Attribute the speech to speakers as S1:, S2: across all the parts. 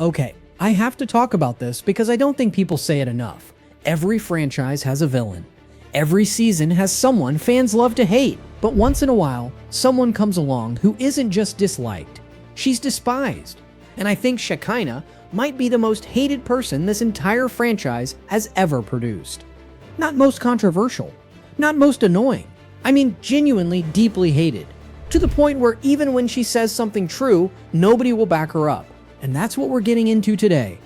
S1: Okay, I have to talk about this because I don't think people say it enough. Every franchise has a villain. Every season has someone fans love to hate, but once in a while, someone comes along who isn't just disliked. She's despised. And I think Shekinah might be the most hated person this entire franchise has ever produced. Not most controversial, not most annoying. I mean genuinely deeply hated. To the point where even when she says something true, nobody will back her up. And that's what we're getting into today.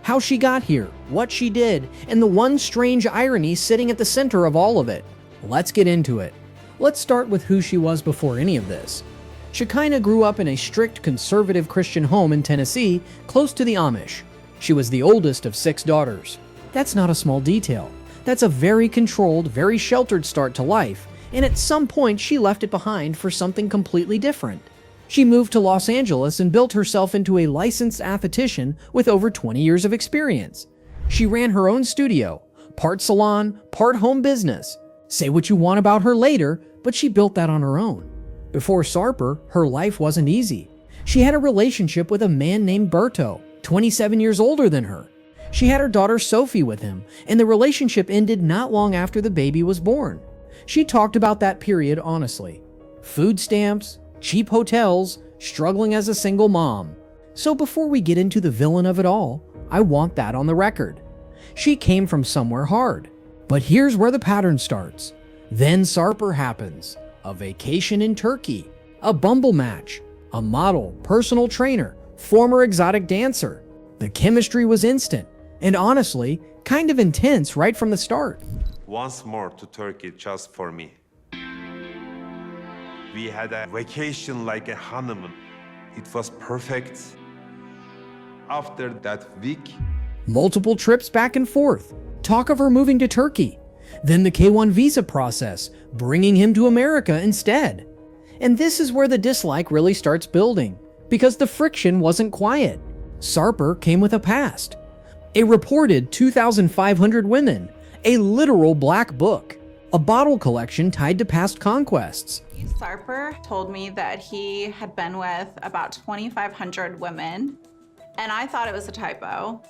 S1: How she got here, what she did, and the one strange irony sitting at the center of all of it. Let's get into it. Let's start with who she was before any of this. Shekinah grew up in a strict conservative Christian home in Tennessee, close to the Amish. She was the oldest of 6 daughters. That's not a small detail. That's a very controlled, very sheltered start to life, and at some point she left it behind for something completely different. She moved to Los Angeles and built herself into a licensed esthetician with over 20 years of experience. She ran her own studio, part salon, part home business. Say what you want about her later, but she built that on her own. Before Sarper, her life wasn't easy. She had a relationship with a man named Berto, 27 years older than her. She had her daughter Sophie with him, and the relationship ended not long after the baby was born. She talked about that period honestly. Food stamps, cheap hotels, struggling as a single mom. So before we get into the villain of it all, I want that on the record. She came from somewhere hard. But here's where the pattern starts. Then Sarper happens. A vacation in Turkey, a Bumble match, a model, personal trainer, former exotic dancer. The chemistry was instant, and honestly, kind of intense right from the start.
S2: Once more to Turkey just for me. We had a vacation like a honeymoon. It was perfect. After that week,
S1: Multiple trips back and forth, talk of her moving to Turkey, then the K-1 visa process, bringing him to America instead. And this is where the dislike really starts building, because the friction wasn't quiet. Sarper came with a past. A reported 2,500 women, a literal black book, a bottle collection tied to past conquests.
S3: Sarper told me that he had been with about 2,500 women, and I thought it was a typo.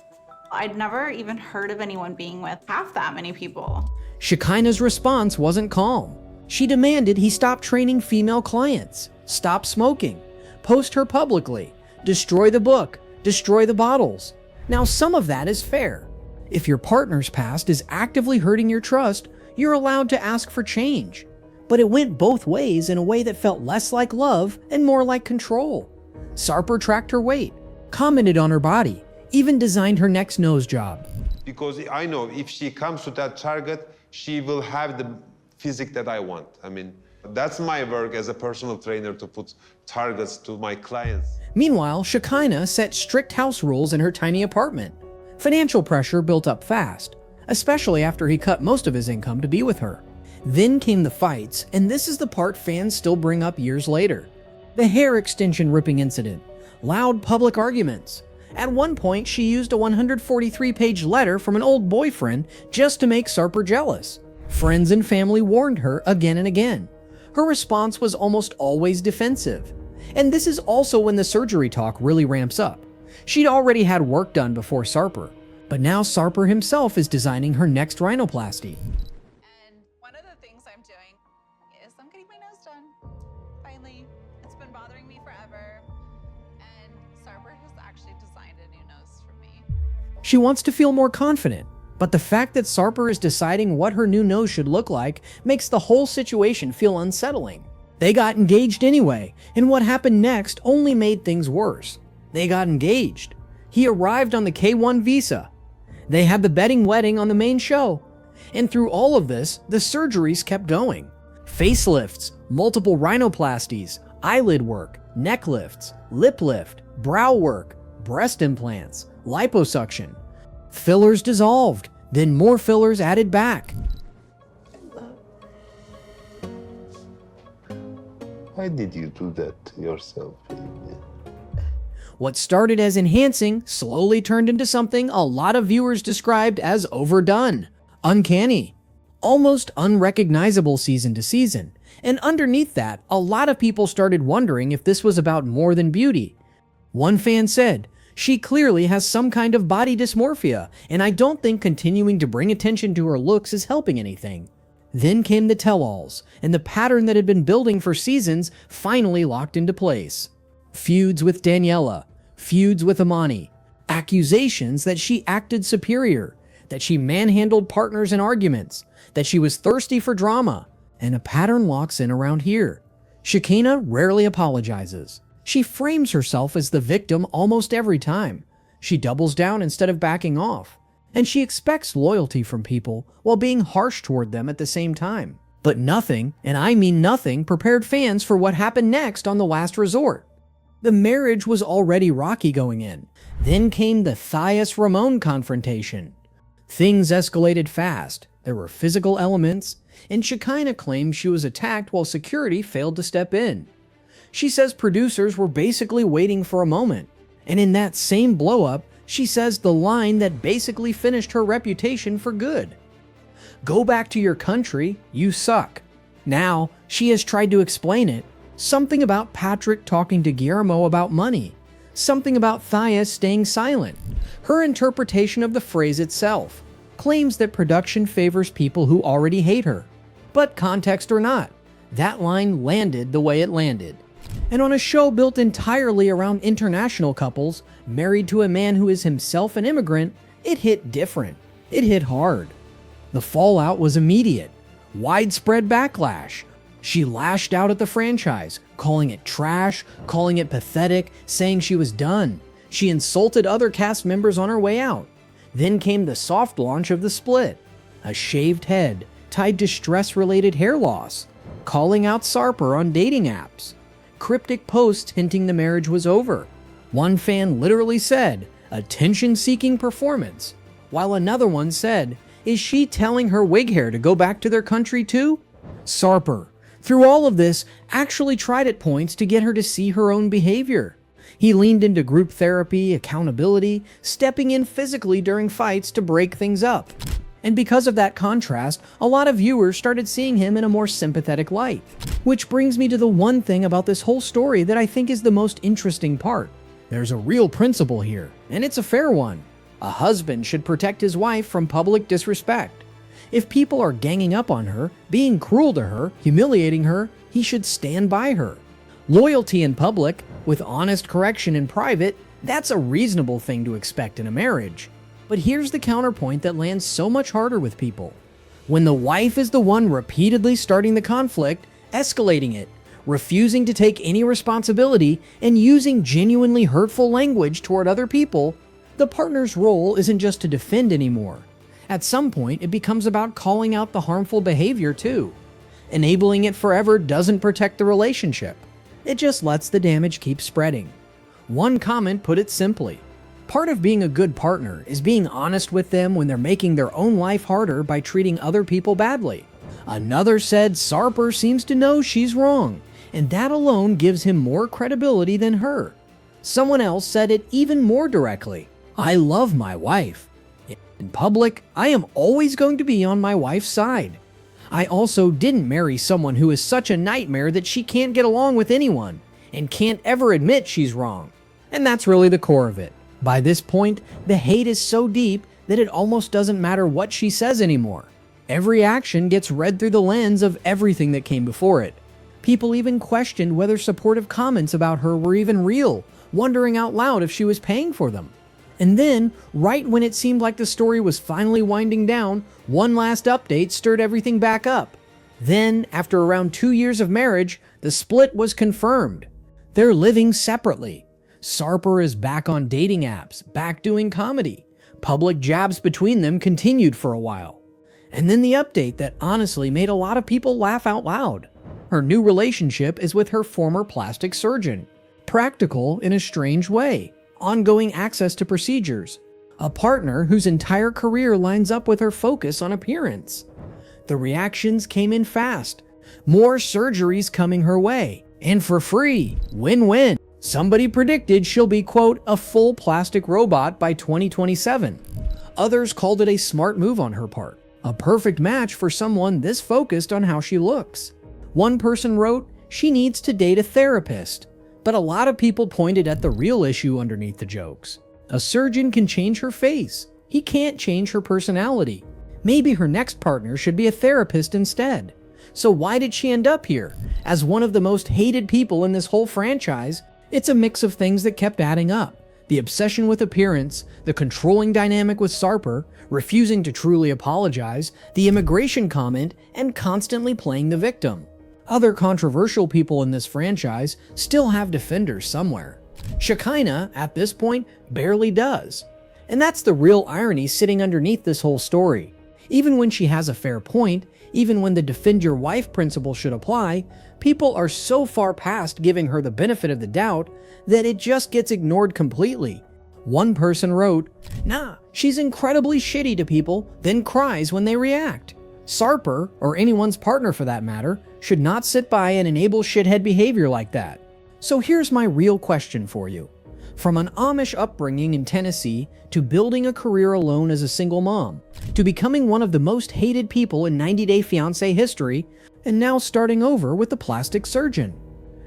S3: I'd never even heard of anyone being with half that many people.
S1: Shekinah's response wasn't calm. She demanded he stop training female clients, stop smoking, post her publicly, destroy the book, destroy the bottles. Now, some of that is fair. If your partner's past is actively hurting your trust, you're allowed to ask for change. But it went both ways in a way that felt less like love and more like control. Sarper tracked her weight, commented on her body, even designed her next nose job.
S2: because I know if she comes to that target, she will have the physique that I want. I mean, that's my work as a personal trainer, to put targets to my clients.
S1: Meanwhile, Shekinah set strict house rules in her tiny apartment. Financial pressure built up fast, especially after he cut most of his income to be with her. Then came the fights, and this is the part fans still bring up years later. The hair extension ripping incident, loud public arguments. At one point, she used a 143-page letter from an old boyfriend just to make Sarper jealous. Friends and family warned her again and again. Her response was almost always defensive. And this is also when the surgery talk really ramps up. She'd already had work done before Sarper, but now Sarper himself is designing her next rhinoplasty.
S3: And one of the things I'm doing is I'm getting my nose done. Finally, it's been bothering me forever. And Sarper has actually designed a new nose for me.
S1: She wants to feel more confident, but the fact that Sarper is deciding what her new nose should look like makes the whole situation feel unsettling. They got engaged anyway, and what happened next only made things worse. They got engaged. He arrived on the K-1 visa. They had the betting wedding on the main show. And through all of this, the surgeries kept going. Facelifts, multiple rhinoplasties, eyelid work, neck lifts, lip lift, brow work, breast implants, liposuction. Fillers dissolved, then more fillers added back.
S2: Why did you do that yourself?
S1: What started as enhancing slowly turned into something a lot of viewers described as overdone, uncanny, almost unrecognizable season to season. And underneath that, a lot of people started wondering if this was about more than beauty. One fan said, She clearly has some kind of body dysmorphia, and I don't think continuing to bring attention to her looks is helping anything. Then came the tell-alls, and the pattern that had been building for seasons finally locked into place. Feuds with Daniela, feuds with Amani, accusations that she acted superior, that she manhandled partners in arguments, that she was thirsty for drama, and a pattern locks in around here. Shekinah rarely apologizes. She frames herself as the victim almost every time. She doubles down instead of backing off. And she expects loyalty from people while being harsh toward them at the same time. But nothing, and I mean nothing, prepared fans for what happened next on the last resort. The marriage was already rocky going in. Then came the Thias-Ramon confrontation. Things escalated fast. There were physical elements, and Shekinah claimed she was attacked while security failed to step in. She says producers were basically waiting for a moment. And in that same blow-up, she says the line that basically finished her reputation for good. Go back to your country, you suck. Now, she has tried to explain it. Something about Patrick talking to Guillermo about money. Something about Thias staying silent. Her interpretation of the phrase itself claims that production favors people who already hate her. But context or not, that line landed the way it landed. And on a show built entirely around international couples, married to a man who is himself an immigrant, it hit different. It hit hard. The fallout was immediate. Widespread backlash. She lashed out at the franchise, calling it trash, calling it pathetic, saying she was done. She insulted other cast members on her way out. Then came the soft launch of the split. A shaved head tied to stress-related hair loss. Calling out Sarper on dating apps. Cryptic posts hinting the marriage was over. One fan literally said, attention-seeking performance, while another one said, is she telling her wig hair to go back to their country too? Sarper, through all of this, actually tried at points to get her to see her own behavior. He leaned into group therapy, accountability, stepping in physically during fights to break things up. And because of that contrast, a lot of viewers started seeing him in a more sympathetic light. Which brings me to the one thing about this whole story that I think is the most interesting part. There's a real principle here, and it's a fair one. A husband should protect his wife from public disrespect. If people are ganging up on her, being cruel to her, humiliating her, he should stand by her. Loyalty in public, with honest correction in private, that's a reasonable thing to expect in a marriage. But here's the counterpoint that lands so much harder with people. When the wife is the one repeatedly starting the conflict, escalating it, refusing to take any responsibility, and using genuinely hurtful language toward other people, the partner's role isn't just to defend anymore. At some point, it becomes about calling out the harmful behavior too. Enabling it forever doesn't protect the relationship. It just lets the damage keep spreading. One comment put it simply. Part of being a good partner is being honest with them when they're making their own life harder by treating other people badly. Another said Sarper seems to know she's wrong, and that alone gives him more credibility than her. Someone else said it even more directly. I love my wife. In public, I am always going to be on my wife's side. I also didn't marry someone who is such a nightmare that she can't get along with anyone and can't ever admit she's wrong. And that's really the core of it. By this point, the hate is so deep that it almost doesn't matter what she says anymore. Every action gets read through the lens of everything that came before it. People even questioned whether supportive comments about her were even real, wondering out loud if she was paying for them. And then, right when it seemed like the story was finally winding down, one last update stirred everything back up. Then, after around 2 years of marriage, the split was confirmed. They're living separately. Sarper is back on dating apps, back doing comedy. Public jabs between them continued for a while. And then the update that honestly made a lot of people laugh out loud. Her new relationship is with her former plastic surgeon. Practical in a strange way. Ongoing access to procedures. A partner whose entire career lines up with her focus on appearance. The reactions came in fast. More surgeries coming her way. And for free. Win-win. Somebody predicted she'll be, quote, a full plastic robot by 2027. Others called it a smart move on her part. A perfect match for someone this focused on how she looks. One person wrote, she needs to date a therapist. But a lot of people pointed at the real issue underneath the jokes. A surgeon can change her face. He can't change her personality. Maybe her next partner should be a therapist instead. So why did she end up here? As one of the most hated people in this whole franchise, it's a mix of things that kept adding up. The obsession with appearance, the controlling dynamic with Sarper, refusing to truly apologize, the immigration comment, and constantly playing the victim. Other controversial people in this franchise still have defenders somewhere. Shekinah, at this point, barely does. And that's the real irony sitting underneath this whole story. Even when she has a fair point, even when the defend your wife principle should apply, people are so far past giving her the benefit of the doubt that it just gets ignored completely. One person wrote, "Nah, she's incredibly shitty to people, then cries when they react." Sarper, or anyone's partner for that matter, should not sit by and enable shithead behavior like that. So here's my real question for you. From an Amish upbringing in Tennessee, to building a career alone as a single mom, to becoming one of the most hated people in 90 Day Fiancé history, and now starting over with the plastic surgeon.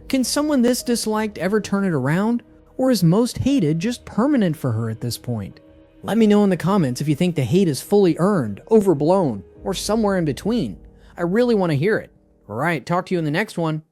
S1: Can someone this disliked ever turn it around? Or is most hated just permanent for her at this point? Let me know in the comments if you think the hate is fully earned, overblown, or somewhere in between. I really want to hear it. Alright, talk to you in the next one.